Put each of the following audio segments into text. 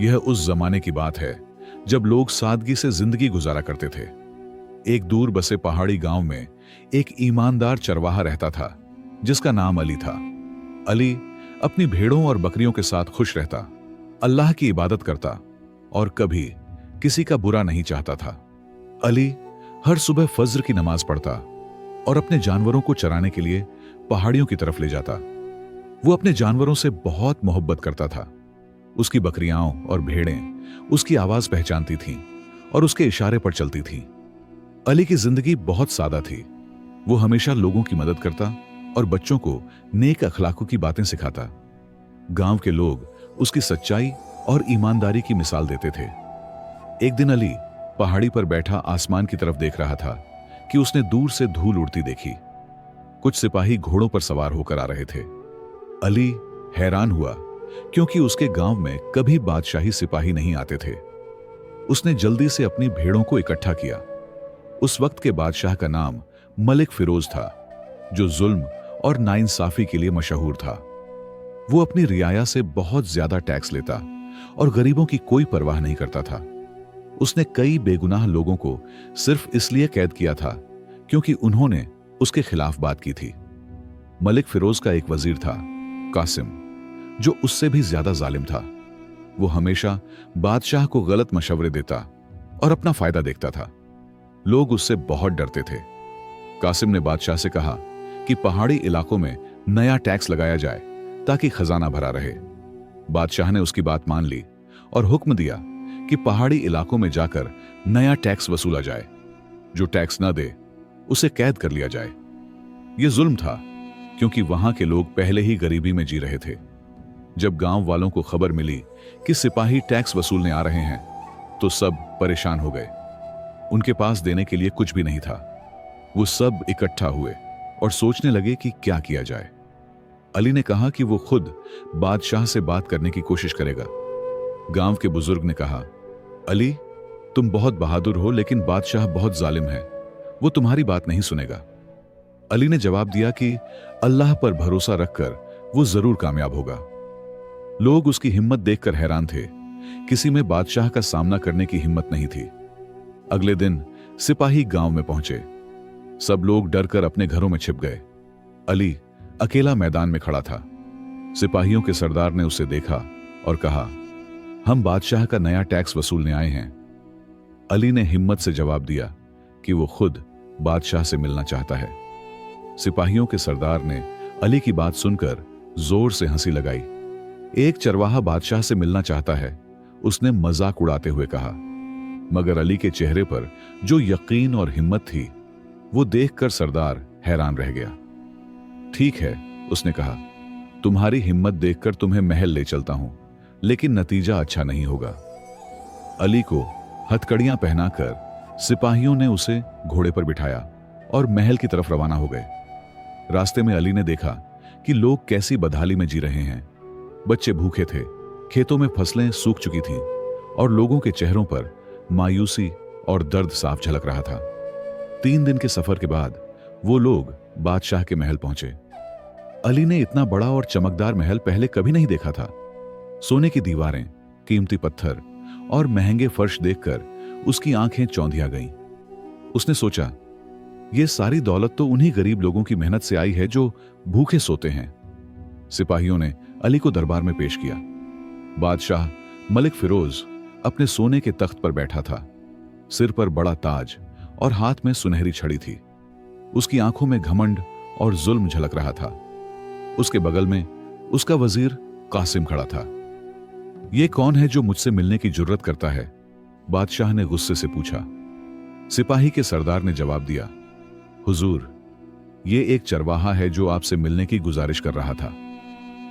यह उस जमाने की बात है जब लोग सादगी से जिंदगी गुजारा करते थे। एक दूर बसे पहाड़ी गांव में एक ईमानदार चरवाहा रहता था जिसका नाम अली था। अली अपनी भेड़ों और बकरियों के साथ खुश रहता, अल्लाह की इबादत करता और कभी किसी का बुरा नहीं चाहता था। अली हर सुबह फज्र की नमाज पढ़ता और अपने जानवरों को चराने के लिए पहाड़ियों की तरफ ले जाता। वो अपने जानवरों से बहुत मोहब्बत करता था। उसकी बकरियां और भेड़ें उसकी आवाज पहचानती थीं और उसके इशारे पर चलती थीं। अली की जिंदगी बहुत सादा थी। वो हमेशा लोगों की मदद करता और बच्चों को नेक अखलाकों की बातें सिखाता। गांव के लोग उसकी सच्चाई और ईमानदारी की मिसाल देते थे। एक दिन अली पहाड़ी पर बैठा आसमान की तरफ देख रहा था कि उसने दूर से धूल उड़ती देखी। कुछ सिपाही घोड़ों पर सवार होकर आ रहे थे। अली हैरान हुआ क्योंकि उसके गांव में कभी बादशाही सिपाही नहीं आते थे। उसने जल्दी से अपनी भेड़ों को इकट्ठा किया। उस वक्त के बादशाह का नाम मलिक फिरोज था, जो जुल्म और नाइंसाफी के लिए मशहूर था। वो अपनी रियाया से बहुत ज्यादा टैक्स लेता और गरीबों की कोई परवाह नहीं करता था। उसने कई बेगुनाह लोगों को सिर्फ इसलिए कैद किया था क्योंकि उन्होंने उसके खिलाफ बात की थी। मलिक फिरोज का एक वजीर था, कासिम, जो उससे भी ज्यादा जालिम था। वो हमेशा बादशाह को गलत मशवरे देता और अपना फायदा देखता था। लोग उससे बहुत डरते थे। कासिम ने बादशाह से कहा कि पहाड़ी इलाकों में नया टैक्स लगाया जाए ताकि खजाना भरा रहे। बादशाह ने उसकी बात मान ली और हुक्म दिया कि पहाड़ी इलाकों में जाकर नया टैक्स वसूला जाए। जो टैक्स न दे उसे कैद कर लिया जाए। यह जुल्म था क्योंकि वहां के लोग पहले ही गरीबी में जी रहे थे। जब गांव वालों को खबर मिली कि सिपाही टैक्स वसूलने आ रहे हैं तो सब परेशान हो गए। उनके पास देने के लिए कुछ भी नहीं था। वो सब इकट्ठा हुए और सोचने लगे कि क्या किया जाए। अली ने कहा कि वो खुद बादशाह से बात करने की कोशिश करेगा। गांव के बुजुर्ग ने कहा, अली, तुम बहुत बहादुर हो, लेकिन बादशाह बहुत जालिम है, वो तुम्हारी बात नहीं सुनेगा। अली ने जवाब दिया कि अल्लाह पर भरोसा रखकर वो जरूर कामयाब होगा। लोग उसकी हिम्मत देखकर हैरान थे। किसी में बादशाह का सामना करने की हिम्मत नहीं थी। अगले दिन सिपाही गांव में पहुंचे। सब लोग डरकर अपने घरों में छिप गए। अली अकेला मैदान में खड़ा था। सिपाहियों के सरदार ने उसे देखा और कहा, हम बादशाह का नया टैक्स वसूलने आए हैं। अली ने हिम्मत से जवाब दिया कि वो खुद बादशाह से मिलना चाहता है। सिपाहियों के सरदार ने अली की बात सुनकर जोर से हंसी लगाई। एक चरवाहा बादशाह से मिलना चाहता है, उसने मजाक उड़ाते हुए कहा। मगर अली के चेहरे पर जो यकीन और हिम्मत थी, वो देखकर सरदार हैरान रह गया। ठीक है, उसने कहा, तुम्हारी हिम्मत देखकर तुम्हें महल ले चलता हूं, लेकिन नतीजा अच्छा नहीं होगा। अली को हथकड़ियां पहनाकर सिपाहियों ने उसे घोड़े पर बिठाया और महल की तरफ रवाना हो गए। रास्ते में अली ने देखा कि लोग कैसी बदहाली में जी रहे हैं। बच्चे भूखे थे, खेतों में फसलें सूख चुकी थीं और लोगों के चेहरों पर मायूसी और दर्द साफ झलक रहा था। 3 दिन के सफर के बाद वो लोग बादशाह के महल पहुंचे। अली ने इतना बड़ा और चमकदार महल पहले कभी नहीं देखा था। सोने की दीवारें, कीमती पत्थर और महंगे फर्श देखकर उसकी आंखें चौंधिया गईं। उसने सोचा, ये सारी दौलत तो उन्हीं गरीब लोगों की मेहनत से आई है जो भूखे सोते हैं। सिपाहियों ने अली को दरबार में पेश किया। बादशाह मलिक फिरोज अपने सोने के तख्त पर बैठा था। सिर पर बड़ा ताज और हाथ में सुनहरी छड़ी थी। उसकी आंखों में घमंड और जुल्म झलक रहा था। उसके बगल में उसका वजीर कासिम खड़ा था। यह कौन है जो मुझसे मिलने की जुर्रत करता है? बादशाह ने गुस्से से पूछा। सिपाही के सरदार ने जवाब दिया, हुजूर, ये एक चरवाहा है जो आपसे मिलने की गुजारिश कर रहा था।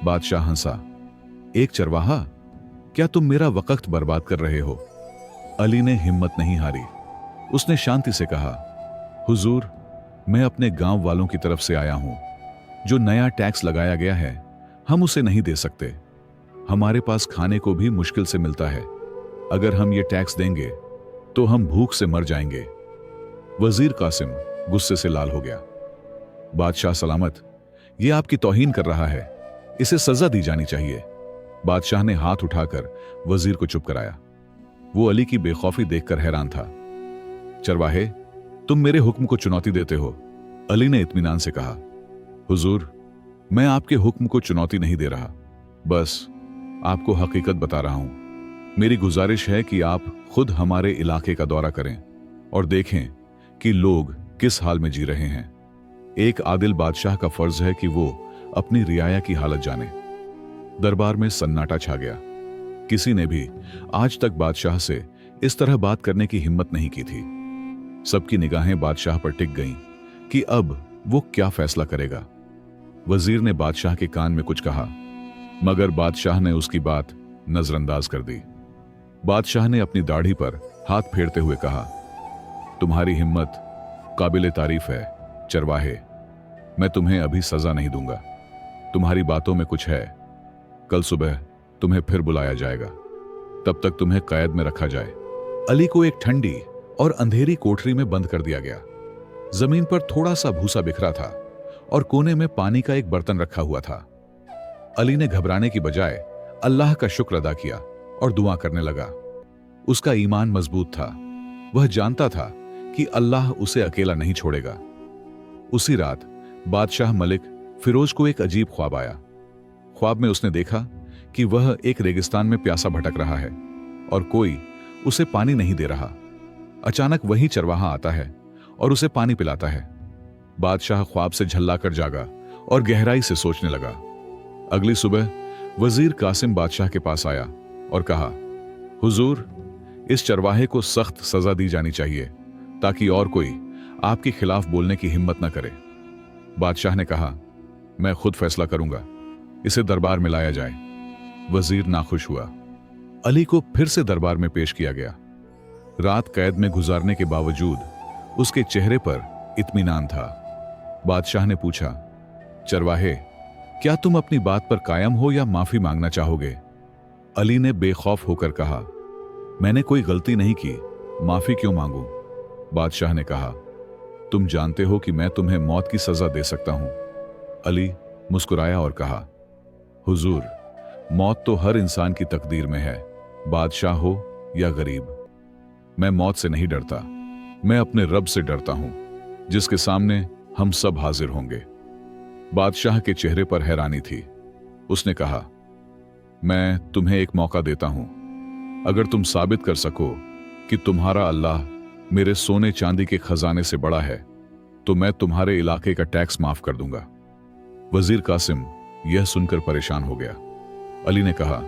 बादशाह हंसा। एक चरवाहा? क्या तुम मेरा वक्त बर्बाद कर रहे हो? अली ने हिम्मत नहीं हारी। उसने शांति से कहा, हुजूर, मैं अपने गांव वालों की तरफ से आया हूं। जो नया टैक्स लगाया गया है, हम उसे नहीं दे सकते। हमारे पास खाने को भी मुश्किल से मिलता है। अगर हम ये टैक्स देंगे तो हम भूख से मर जाएंगे। वजीर कासिम गुस्से से लाल हो गया। बादशाह सलामत, यह आपकी तौहीन कर रहा है, इसे सजा दी जानी चाहिए। बादशाह ने हाथ उठाकर वजीर को चुप कराया। वो अली की बेखौफी देखकर हैरान था। चरवाहे, तुम मेरे हुक्म को चुनौती देते हो। अली ने इत्मीनान से कहा, हुजूर, मैं आपके हुक्म को चुनौती नहीं दे रहा, बस आपको हकीकत बता रहा हूं। मेरी गुजारिश है कि आप खुद हमारे इलाके का दौरा करें और देखें कि लोग किस हाल में जी रहे हैं। एक आदिल बादशाह का फर्ज है कि वो अपनी रियाया की हालत जाने। दरबार में सन्नाटा छा गया। किसी ने भी आज तक बादशाह से इस तरह बात करने की हिम्मत नहीं की थी। सबकी निगाहें बादशाह पर टिक गईं कि अब वो क्या फैसला करेगा। वजीर ने बादशाह के कान में कुछ कहा, मगर बादशाह ने उसकी बात नजरअंदाज कर दी। बादशाह ने अपनी दाढ़ी पर हाथ फेरते हुए कहा, तुम्हारी हिम्मत काबिले तारीफ है चरवाहे। मैं तुम्हें अभी सजा नहीं दूंगा। तुम्हारी बातों में कुछ है। कल सुबह तुम्हें फिर बुलाया जाएगा, तब तक तुम्हें कैद में रखा जाए। अली को एक ठंडी और अंधेरी कोठरी में बंद कर दिया गया। जमीन पर थोड़ा सा भूसा बिखरा था और कोने में पानी का एक बर्तन रखा हुआ था। अली ने घबराने की बजाय अल्लाह का शुक्र अदा किया और दुआ करने लगा। उसका ईमान मजबूत था। वह जानता था कि अल्लाह उसे अकेला नहीं छोड़ेगा। उसी रात बादशाह मलिक फिरोज को एक अजीब ख्वाब आया। ख्वाब में उसने देखा कि वह एक रेगिस्तान में प्यासा भटक रहा है और कोई उसे पानी नहीं दे रहा। अचानक वही चरवाहा आता है और उसे पानी पिलाता है। बादशाह ख्वाब से झल्लाकर जागा और गहराई से सोचने लगा। अगली सुबह वजीर कासिम बादशाह के पास आया और कहा, हुजूर, इस चरवाहे को सख्त सजा दी जानी चाहिए ताकि और कोई आपके खिलाफ बोलने की हिम्मत न करे। बादशाह ने कहा, मैं खुद फैसला करूंगा, इसे दरबार में लाया जाए। वजीर नाखुश हुआ। अली को फिर से दरबार में पेश किया गया। रात कैद में गुजारने के बावजूद उसके चेहरे पर इत्मीनान था। बादशाह ने पूछा, चरवाहे, क्या तुम अपनी बात पर कायम हो या माफी मांगना चाहोगे? अली ने बेखौफ होकर कहा, मैंने कोई गलती नहीं की, माफी क्यों मांगूं? बादशाह ने कहा, तुम जानते हो कि मैं तुम्हें मौत की सजा दे सकता हूं। अली मुस्कुराया और कहा, हुजूर, मौत तो हर इंसान की तकदीर में है, बादशाह हो या गरीब। मैं मौत से नहीं डरता, मैं अपने रब से डरता हूं, जिसके सामने हम सब हाजिर होंगे। बादशाह के चेहरे पर हैरानी थी। उसने कहा, मैं तुम्हें एक मौका देता हूं। अगर तुम साबित कर सको कि तुम्हारा अल्लाह मेरे सोने चांदी के खजाने से बड़ा है, तो मैं तुम्हारे इलाके का टैक्स माफ कर दूंगा। वजीर कासिम यह सुनकर परेशान हो गया। अली ने कहा,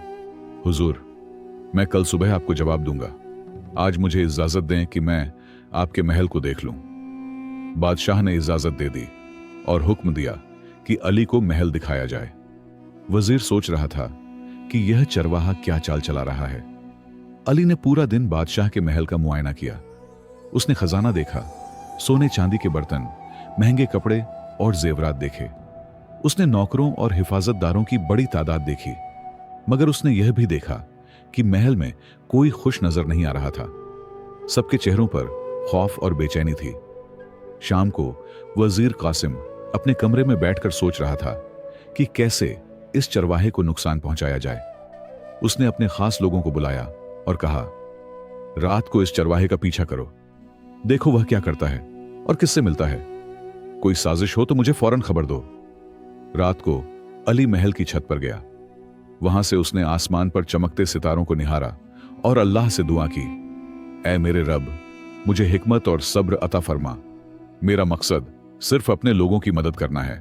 हुजूर, मैं कल सुबह आपको जवाब दूंगा। आज मुझे इजाजत दें कि मैं आपके महल को देख लूं। बादशाह ने इजाजत दे दी और हुक्म दिया कि अली को महल दिखाया जाए। वजीर सोच रहा था कि यह चरवाहा क्या चाल चला रहा है। अली ने पूरा दिन बादशाह के महल का मुआयना किया। उसने खजाना देखा, सोने चांदी के बर्तन, महंगे कपड़े और जेवरात देखे। उसने नौकरों और हिफाजतदारों की बड़ी तादाद देखी, मगर उसने यह भी देखा कि महल में कोई खुश नजर नहीं आ रहा था। सबके चेहरों पर खौफ और बेचैनी थी। शाम को वजीर कासिम अपने कमरे में बैठकर सोच रहा था कि कैसे इस चरवाहे को नुकसान पहुंचाया जाए। उसने अपने खास लोगों को बुलाया और कहा, रात को इस चरवाहे का पीछा करो, देखो वह क्या करता है और किससे मिलता है। कोई साजिश हो तो मुझे फौरन खबर दो। रात को अली महल की छत पर गया। वहां से उसने आसमान पर चमकते सितारों को निहारा और अल्लाह से दुआ की, ऐ मेरे रब, मुझे हिकमत और सब्र अता फरमा। मेरा मकसद सिर्फ अपने लोगों की मदद करना है।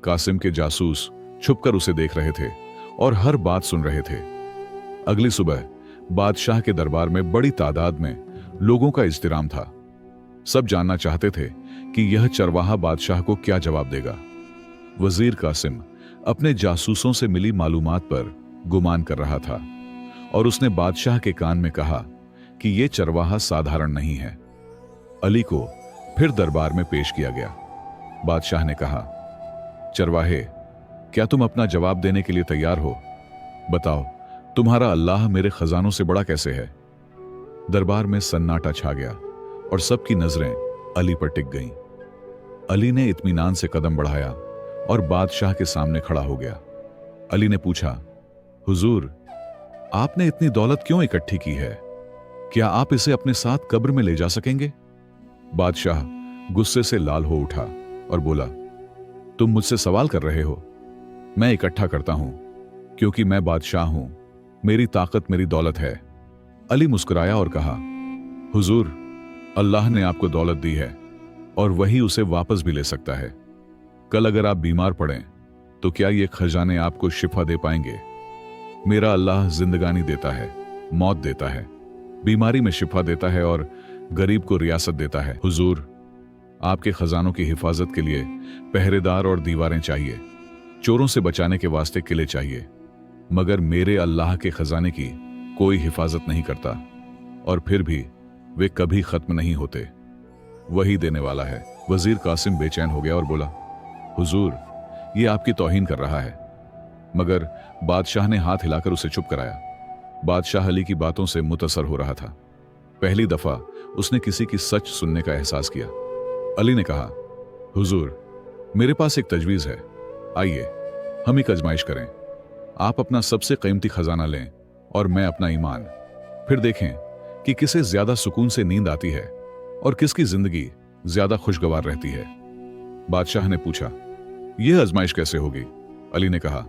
कासिम के जासूस छुपकर उसे देख रहे थे और हर बात सुन रहे थे। अगली सुबह बादशाह के दरबार में बड़ी तादाद में लोगों का इज्तिराम था। सब जानना चाहते थे कि यह चरवाहा बादशाह को क्या जवाब देगा। वजीर कासिम अपने जासूसों से मिली मालूमात पर गुमान कर रहा था और उसने बादशाह के कान में कहा कि यह चरवाहा साधारण नहीं है। अली को फिर दरबार में पेश किया गया। बादशाह ने कहा, चरवाहे, क्या तुम अपना जवाब देने के लिए तैयार हो? बताओ, तुम्हारा अल्लाह मेरे खजानों से बड़ा कैसे है? दरबार में सन्नाटा छा गया और सबकी नजरें अली पर टिक गईं। अली ने इत्मीनान से कदम बढ़ाया और बादशाह के सामने खड़ा हो गया। अली ने पूछा, हुजूर, आपने इतनी दौलत क्यों इकट्ठी की है? क्या आप इसे अपने साथ कब्र में ले जा सकेंगे? बादशाह गुस्से से लाल हो उठा और बोला, तुम मुझसे सवाल कर रहे हो? मैं इकट्ठा करता हूं क्योंकि मैं बादशाह हूं, मेरी ताकत मेरी दौलत है। अली मुस्कुराया और कहा, हुजूर, अल्लाह ने आपको दौलत दी है और वही उसे वापस भी ले सकता है। कल अगर आप बीमार पड़ें तो क्या ये खजाने आपको शिफा दे पाएंगे? मेरा अल्लाह जिंदगानी देता है, मौत देता है, बीमारी में शिफा देता है और गरीब को रियासत देता है। हुजूर, आपके खजानों की हिफाजत के लिए पहरेदार और दीवारें चाहिए, चोरों से बचाने के वास्ते किले चाहिए, मगर मेरे अल्लाह के खजाने की कोई हिफाजत नहीं करता और फिर भी वे कभी खत्म नहीं होते। वही देने वाला है। वजीर कासिम बेचैन हो गया और बोला, हुजूर, ये आपकी तौहीन कर रहा है। मगर बादशाह ने हाथ हिलाकर उसे चुप कराया। बादशाह अली की बातों से मुतासर हो रहा था। पहली दफा उसने किसी की सच सुनने का एहसास किया। अली ने कहा, हुजूर, मेरे पास एक तजवीज है, आइए हम एक आजमाइश करें। आप अपना सबसे कीमती खजाना लें और मैं अपना ईमान, फिर देखें कि किसे ज्यादा सुकून से नींद आती है और किसकी जिंदगी ज्यादा खुशगवार रहती है। बादशाह ने पूछा, यह आजमाइश कैसे होगी? अली ने कहा,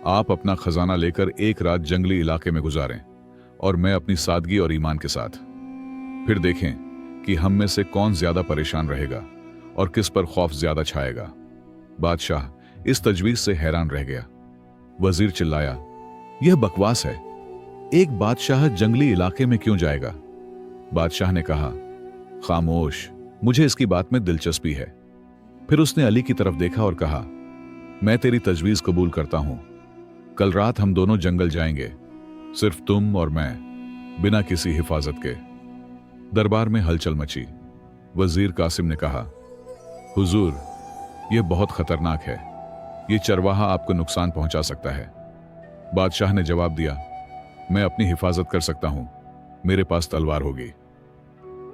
आप अपना खजाना लेकर एक रात जंगली इलाके में गुजारें और मैं अपनी सादगी और ईमान के साथ, फिर देखें कि हम में से कौन ज्यादा परेशान रहेगा और किस पर खौफ ज्यादा छाएगा। बादशाह इस तजवीज से हैरान रह गया। वजीर चिल्लाया, यह बकवास है, एक बादशाह जंगली इलाके में क्यों जाएगा? बादशाह ने कहा, खामोश, मुझे इसकी बात में दिलचस्पी है। फिर उसने अली की तरफ देखा और कहा, मैं तेरी तजवीज कबूल करता हूं। कल रात हम दोनों जंगल जाएंगे, सिर्फ तुम और मैं, बिना किसी हिफाजत के। दरबार में हलचल मची। वजीर कासिम ने कहा, हुजूर, यह बहुत खतरनाक है, यह चरवाहा आपको नुकसान पहुंचा सकता है। बादशाह ने जवाब दिया, मैं अपनी हिफाजत कर सकता हूं, मेरे पास तलवार होगी।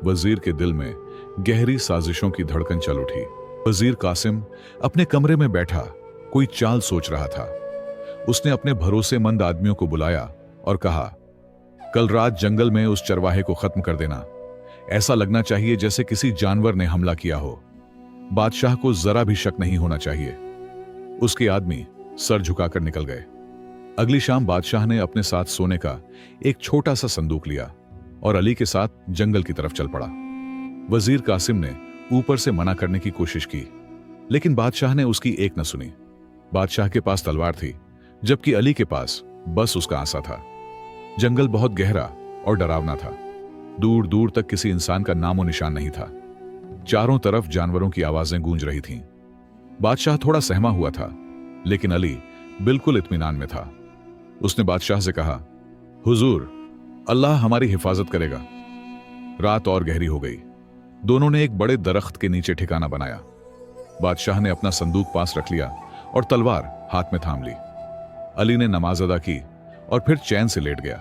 वजीर के दिल में गहरी साजिशों की धड़कन चल उठी। वजीर कासिम अपने कमरे में बैठा कोई चाल सोच रहा था। उसने अपने भरोसेमंद आदमियों को बुलाया और कहा, कल रात जंगल में उस चरवाहे को खत्म कर देना। ऐसा लगना चाहिए जैसे किसी जानवर ने हमला किया हो। बादशाह को जरा भी शक नहीं होना चाहिए। उसके आदमी सर झुकाकर निकल गए। अगली शाम बादशाह ने अपने साथ सोने का एक छोटा सा संदूक लिया और अली के साथ जंगल की तरफ चल पड़ा। वजीर कासिम ने ऊपर से मना करने की कोशिश की, लेकिन बादशाह ने उसकी एक न सुनी। बादशाह के पास तलवार थी, जबकि अली के पास बस उसका आसा था। जंगल बहुत गहरा और डरावना था। दूर दूर तक किसी इंसान का नामो निशान नहीं था। चारों तरफ जानवरों की आवाजें गूंज रही थीं। बादशाह थोड़ा सहमा हुआ था, लेकिन अली बिल्कुल इत्मीनान में था। उसने बादशाह से कहा, हुजूर, अल्लाह हमारी हिफाजत करेगा। रात और गहरी हो गई। दोनों ने एक बड़े दरख्त के नीचे ठिकाना बनाया। बादशाह ने अपना संदूक पास रख लिया और तलवार हाथ में थाम ली। अली ने नमाज अदा की और फिर चैन से लेट गया।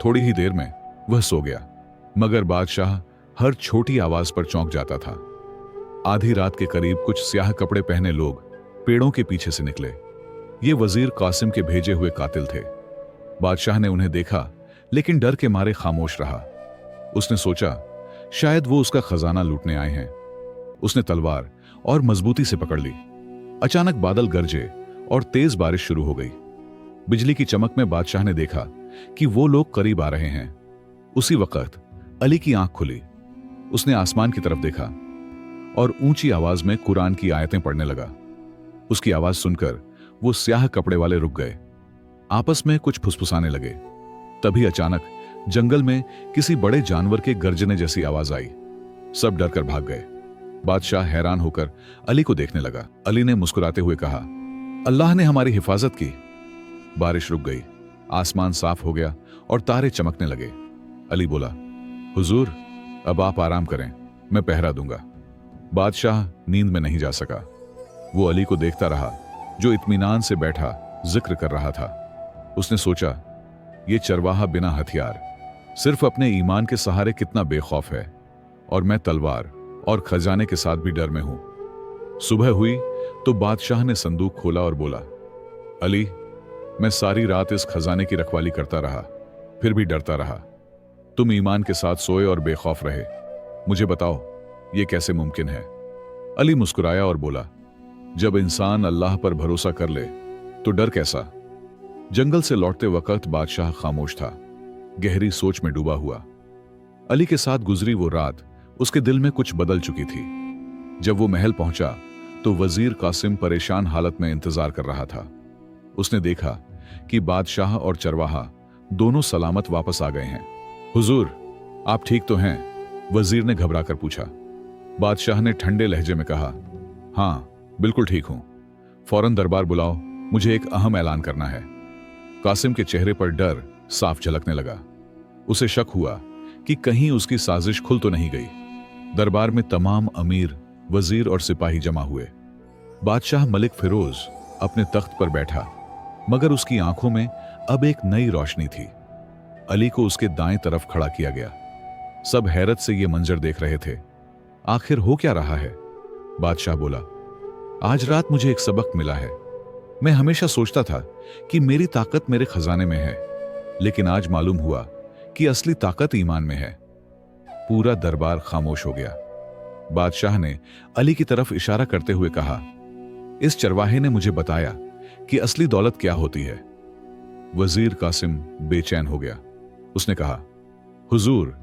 थोड़ी ही देर में वह सो गया, मगर बादशाह हर छोटी आवाज पर चौंक जाता था। आधी रात के करीब कुछ स्याह कपड़े पहने लोग पेड़ों के पीछे से निकले। ये वजीर कासिम के भेजे हुए कातिल थे। बादशाह ने उन्हें देखा, लेकिन डर के मारे खामोश रहा। उसने सोचा, शायद वो उसका खजाना लूटने आए हैं। उसने तलवार और मजबूती से पकड़ ली। अचानक बादल गरजे और तेज बारिश शुरू हो गई। बिजली की चमक में बादशाह ने देखा कि वो लोग करीब आ रहे हैं। उसी वक्त अली की आंख खुली। उसने आसमान की तरफ देखा और ऊंची आवाज में कुरान की आयतें पढ़ने लगा। उसकी आवाज सुनकर वो स्याह कपड़े वाले रुक गए। आपस में कुछ फुसफुसाने लगे। तभी अचानक जंगल में किसी बड़े जानवर के गर्जने जैसी आवाज आई। सब डरकर भाग गए। बादशाह हैरान होकर अली को देखने लगा। अली ने मुस्कुराते हुए कहा, अल्लाह ने हमारी हिफाजत की। बारिश रुक गई, आसमान साफ हो गया और तारे चमकने लगे। अली बोला, हुजूर, अब आप आराम करें, मैं पहरा दूंगा। बादशाह नींद में नहीं जा सका। वो अली को देखता रहा, जो इत्मीनान से बैठा जिक्र कर रहा था। उसने सोचा, ये चरवाहा बिना हथियार सिर्फ अपने ईमान के सहारे कितना बेखौफ है, और मैं तलवार और खजाने के साथ भी डर में हूं। सुबह हुई तो बादशाह ने संदूक खोला और बोला, अली, मैं सारी रात इस खजाने की रखवाली करता रहा, फिर भी डरता रहा। तुम ईमान के साथ सोए और बेखौफ रहे। मुझे बताओ, ये कैसे मुमकिन है? अली मुस्कुराया और बोला, जब इंसान अल्लाह पर भरोसा कर ले तो डर कैसा? जंगल से लौटते वक्त बादशाह खामोश था, गहरी सोच में डूबा हुआ। अली के साथ गुजरी वो रात उसके दिल में कुछ बदल चुकी थी। जब वो महल पहुंचा तो वजीर कासिम परेशान हालत में इंतजार कर रहा था। उसने देखा कि बादशाह और चरवाहा दोनों सलामत वापस आ गए हैं। हुजूर, आप ठीक तो हैं? वजीर ने घबराकर पूछा। बादशाह ने ठंडे लहजे में कहा, हाँ बिल्कुल ठीक हूं। फौरन दरबार बुलाओ, मुझे एक अहम ऐलान करना है। कासिम के चेहरे पर डर साफ झलकने लगा। उसे शक हुआ कि कहीं उसकी साजिश खुल तो नहीं गई। दरबार में तमाम अमीर, वजीर और सिपाही जमा हुए। बादशाह मलिक फिरोज अपने तख्त पर बैठा, मगर उसकी आंखों में अब एक नई रोशनी थी। अली को उसके दाएं तरफ खड़ा किया गया। सब हैरत से यह मंजर देख रहे थे। आखिर हो क्या रहा है? बादशाह बोला, आज रात मुझे एक सबक मिला है। मैं हमेशा सोचता था कि मेरी ताकत मेरे खजाने में है, लेकिन आज मालूम हुआ कि असली ताकत ईमान में है। पूरा दरबार खामोश हो गया। बादशाह ने अली की तरफ इशारा करते हुए कहा, इस चरवाहे ने मुझे बताया कि असली दौलत क्या होती है। वजीर कासिम बेचैन हो गया। उसने कहा, हुजूर,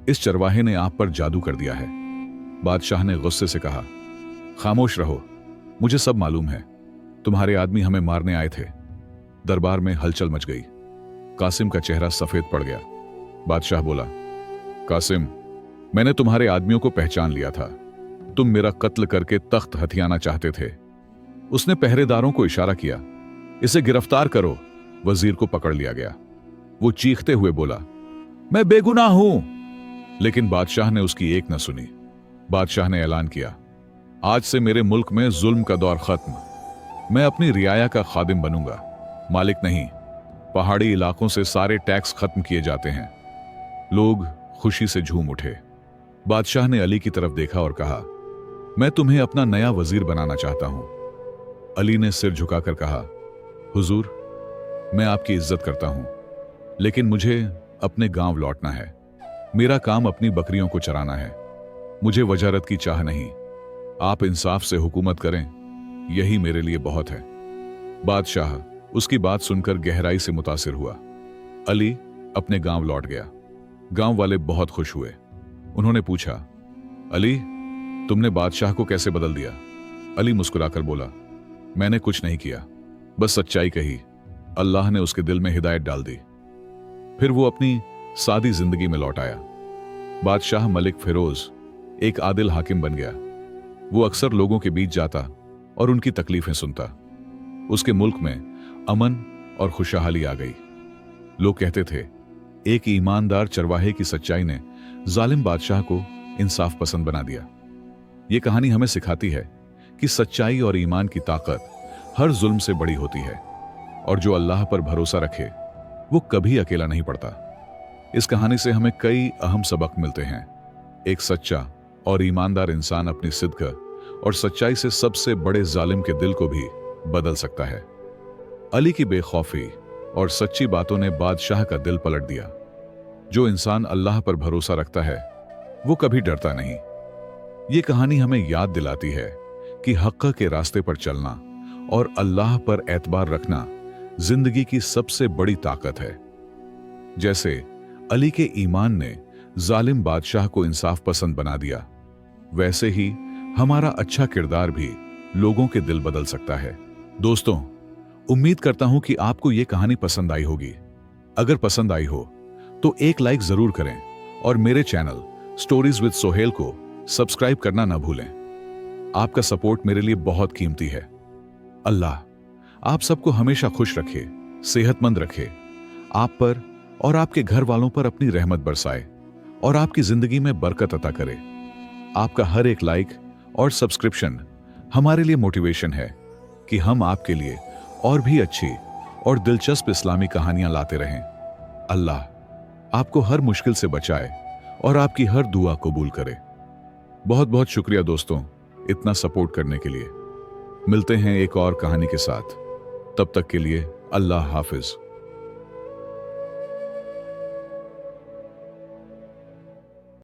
इस चरवाहे ने आप पर जादू कर दिया है। बादशाह ने गुस्से से कहा, खामोश रहो, मुझे सब मालूम है। तुम्हारे आदमी हमें मारने आए थे। दरबार में हलचल मच गई। कासिम का चेहरा सफेद पड़ गया। बादशाह बोला, कासिम, मैंने तुम्हारे आदमियों को पहचान लिया था। तुम मेरा कत्ल करके तख्त हथियाना चाहते थे। उसने पहरेदारों को इशारा किया, इसे गिरफ्तार करो। वजीर को पकड़ लिया गया। वो चीखते हुए बोला, मैं बेगुनाह हूं। लेकिन बादशाह ने उसकी एक न सुनी। बादशाह ने ऐलान किया, आज से मेरे मुल्क में जुल्म का दौर खत्म। मैं अपनी रियाया का खादिम बनूंगा, मालिक नहीं। पहाड़ी इलाकों से सारे टैक्स खत्म किए जाते हैं। लोग खुशी से झूम उठे। बादशाह ने अली की तरफ देखा और कहा, मैं तुम्हें अपना नया वजीर बनाना चाहता हूं। अली ने सिर झुकाकर कहा, हुजूर, मैं आपकी इज्जत करता हूं, लेकिन मुझे अपने गांव लौटना है। मेरा काम अपनी बकरियों को चराना है। मुझे वजारत की चाह नहीं। आप इंसाफ से हुकूमत करें, यही मेरे लिए बहुत है। बादशाह उसकी बात सुनकर गहराई से मुतासिर हुआ। अली अपने गांव लौट गया। गांव वाले बहुत खुश हुए। उन्होंने पूछा, अली, तुमने बादशाह को कैसे बदल दिया? अली मुस्कुराकर बोला, मैंने कुछ नहीं किया, बस सच्चाई कही। अल्लाह ने उसके दिल में हिदायत डाल दी। फिर वो अपनी सादी जिंदगी में लौट आया। बादशाह मलिक फिरोज एक आदिल हाकिम बन गया। वो अक्सर लोगों के बीच जाता और उनकी तकलीफें सुनता। उसके मुल्क में अमन और खुशहाली आ गई। लोग कहते थे, एक ईमानदार चरवाहे की सच्चाई ने जालिम बादशाह को इंसाफ पसंद बना दिया। ये कहानी हमें सिखाती है कि सच्चाई और ईमान की ताकत हर जुल्म से बड़ी होती है, और जो अल्लाह पर भरोसा रखे वो कभी अकेला नहीं पड़ता। इस कहानी से हमें कई अहम सबक मिलते हैं। एक सच्चा और ईमानदार इंसान अपनी सिद्क और सच्चाई से सबसे बड़े जालिम के दिल को भी बदल सकता है। अली की बेखौफी और सच्ची बातों ने बादशाह का दिल पलट दिया। जो इंसान अल्लाह पर भरोसा रखता है वो कभी डरता नहीं। ये कहानी हमें याद दिलाती है कि हक़ के रास्ते पर चलना और अल्लाह पर एतबार रखना जिंदगी की सबसे बड़ी ताकत है। जैसे अली के ईमान ने जालिम बादशाह को इंसाफ पसंद बना दिया, वैसे ही हमारा अच्छा किरदार भी लोगों के दिल बदल सकता है। दोस्तों, उम्मीद करता हूं कि आपको यह कहानी पसंद आई होगी। अगर पसंद आई हो तो एक लाइक जरूर करें और मेरे चैनल स्टोरीज विद सोहेल को सब्सक्राइब करना ना भूलें। आपका सपोर्ट मेरे लिए बहुत कीमती है। अल्लाह आप सबको हमेशा खुश रखे, सेहतमंद रखे, आप पर और आपके घर वालों पर अपनी रहमत बरसाए और आपकी जिंदगी में बरकत अता करे। आपका हर एक लाइक और सब्सक्रिप्शन हमारे लिए मोटिवेशन है कि हम आपके लिए और भी अच्छी और दिलचस्प इस्लामी कहानियां लाते रहें। अल्लाह आपको हर मुश्किल से बचाए और आपकी हर दुआ कबूल करे। बहुत बहुत शुक्रिया दोस्तों, इतना सपोर्ट करने के लिए। मिलते हैं एक और कहानी के साथ। तब तक के लिए अल्लाह हाफिज।